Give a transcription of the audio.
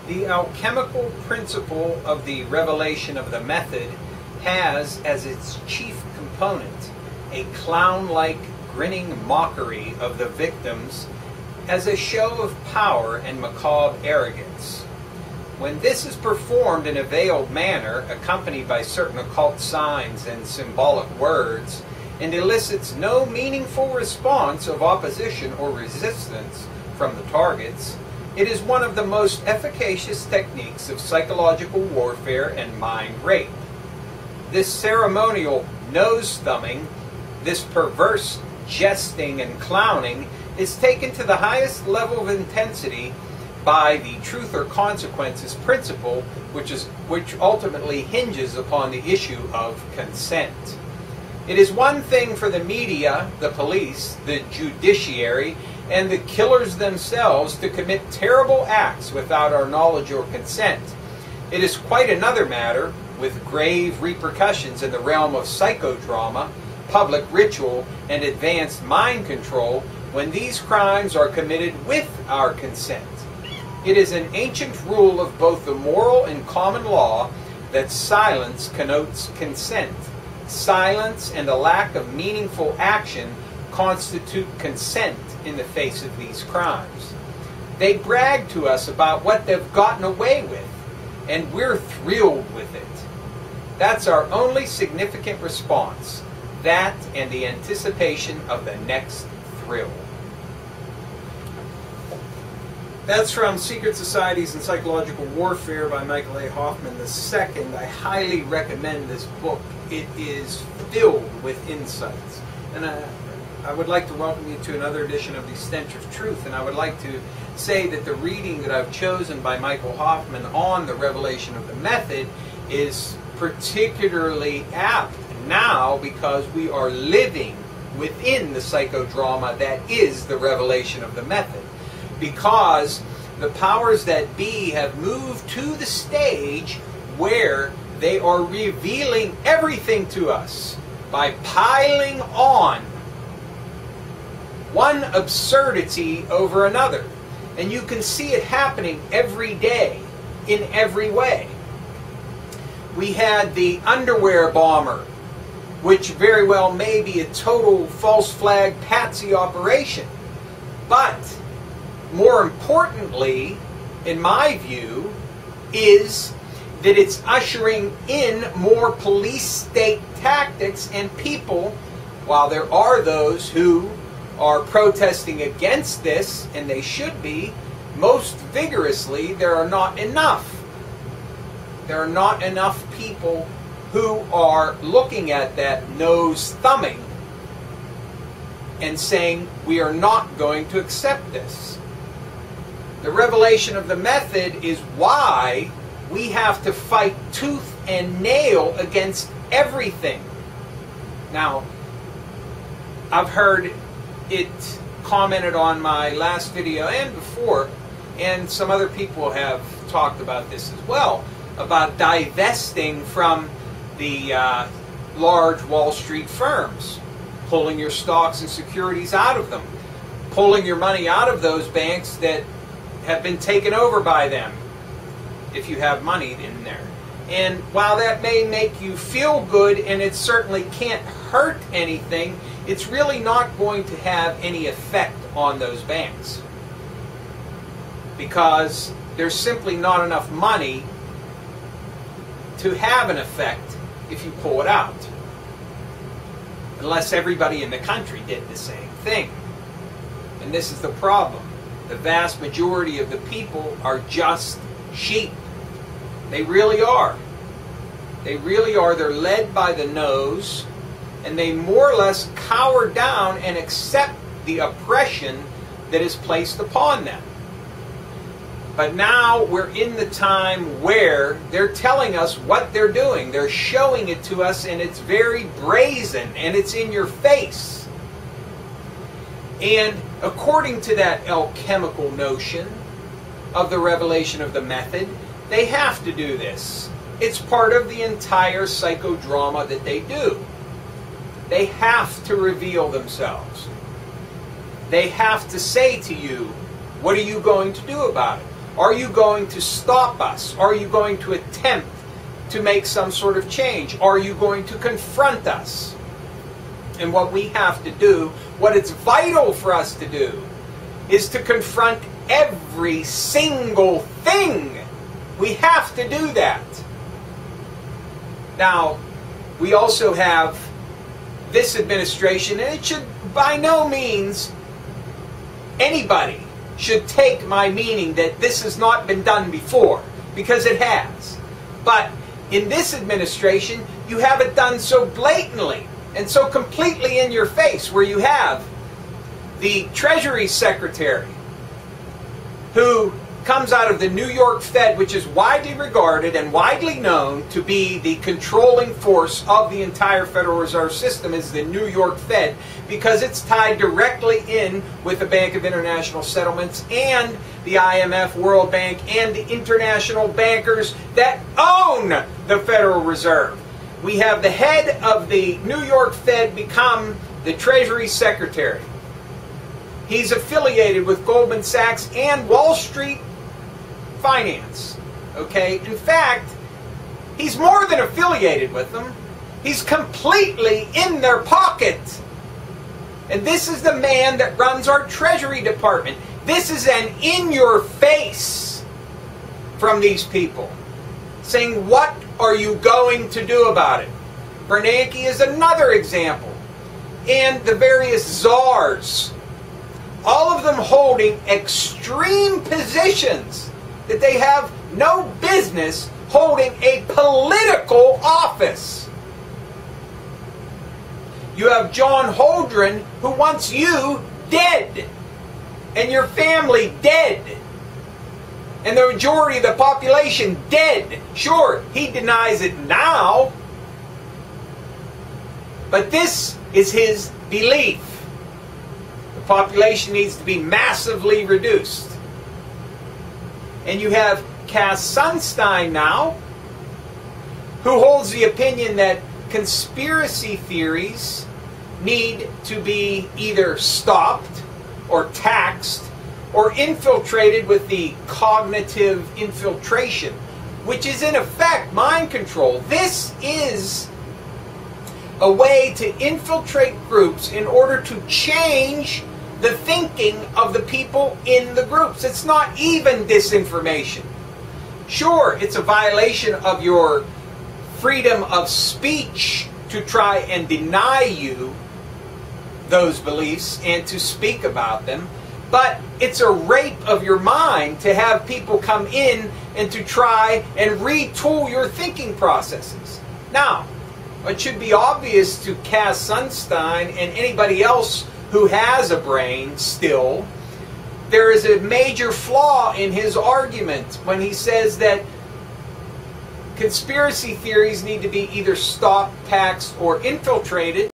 The alchemical principle of the revelation of the method has as its chief component a clown-like grinning mockery of the victims as a show of power and macabre arrogance. When this is performed in a veiled manner, accompanied by certain occult signs and symbolic words, and elicits no meaningful response of opposition or resistance from the targets, it is one of the most efficacious techniques of psychological warfare and mind rape. This ceremonial nose-thumbing, this perverse jesting and clowning, is taken to the highest level of intensity by the truth or consequences principle, which ultimately hinges upon the issue of consent. It is one thing for the media, the police, the judiciary, and the killers themselves to commit terrible acts without our knowledge or consent. It is quite another matter, with grave repercussions in the realm of psychodrama, public ritual, and advanced mind control, when these crimes are committed with our consent. It is an ancient rule of both the moral and common law that silence connotes consent. Silence and a lack of meaningful action constitute consent in the face of these crimes. They brag to us about what they've gotten away with, and we're thrilled with it. That's our only significant response, that and the anticipation of the next thrill. That's from Secret Societies and Psychological Warfare by Michael A. Hoffmann II. I highly recommend this book. It is filled with insights. And I would like to welcome you to another edition of the Stench of Truth. And I would like to say that the reading that I've chosen by Michael Hoffmann on the revelation of the method is particularly apt now because we are living within the psychodrama that is the revelation of the method. Because the powers that be have moved to the stage where they are revealing everything to us by piling on one absurdity over another. And you can see it happening every day in every way. We had the underwear bomber, which very well may be a total false flag patsy operation. But more importantly, in my view, is that it's ushering in more police state tactics, and people, while there are those who are protesting against this, and they should be, most vigorously, there are not enough. There are not enough people who are looking at that nose thumbing and saying, we are not going to accept this. The revelation of the method is why we have to fight tooth and nail against everything. Now, I've heard it commented on my last video and before, and some other people have talked about this as well, about divesting from the large Wall Street firms, pulling your stocks and securities out of them, pulling your money out of those banks that have been taken over by them, if you have money in there. And while that may make you feel good, and it certainly can't hurt anything, it's really not going to have any effect on those banks. Because there's simply not enough money to have an effect if you pull it out. Unless everybody in the country did the same thing. And this is the problem. The vast majority of the people are just sheep. They really are. They really are. They're led by the nose, and they more or less cower down and accept the oppression that is placed upon them. But now we're in the time where they're telling us what they're doing. They're showing it to us, and it's very brazen, and it's in your face. And according to that alchemical notion of the revelation of the method, they have to do this. It's part of the entire psychodrama that they do. They have to reveal themselves. They have to say to you, what are you going to do about it? Are you going to stop us? Are you going to attempt to make some sort of change? Are you going to confront us? And what we have to do, what it's vital for us to do, is to confront every single thing. We have to do that. Now, we also have this administration, and it should by no means anybody should take my meaning that this has not been done before, because it has. But in this administration, you have it done so blatantly and so completely in your face, where you have the Treasury Secretary who comes out of the New York Fed, which is widely regarded and widely known to be the controlling force of the entire Federal Reserve System, is the New York Fed, because it's tied directly in with the Bank of International Settlements and the IMF, World Bank, and the international bankers that own the Federal Reserve. We have the head of the New York Fed become the Treasury Secretary. He's affiliated with Goldman Sachs and Wall Street Finance. Okay? In fact, he's more than affiliated with them. He's completely in their pocket. And this is the man that runs our Treasury Department. This is an in-your-face from these people, saying, what are you going to do about it? Bernanke is another example. And the various czars, all of them holding extreme positions that they have no business holding a political office. You have John Holdren, who wants you dead and your family dead and the majority of the population dead. Sure, he denies it now, but this is his belief. The population needs to be massively reduced. And you have Cass Sunstein now, who holds the opinion that conspiracy theories need to be either stopped or taxed or infiltrated with the cognitive infiltration, which is in effect mind control. This is a way to infiltrate groups in order to change the thinking of the people in the groups. It's not even disinformation. Sure, it's a violation of your freedom of speech to try and deny you those beliefs and to speak about them, but it's a rape of your mind to have people come in and to try and retool your thinking processes. Now, it should be obvious to Cass Sunstein and anybody else who has a brain still, there is a major flaw in his argument when he says that conspiracy theories need to be either stopped, taxed, or infiltrated.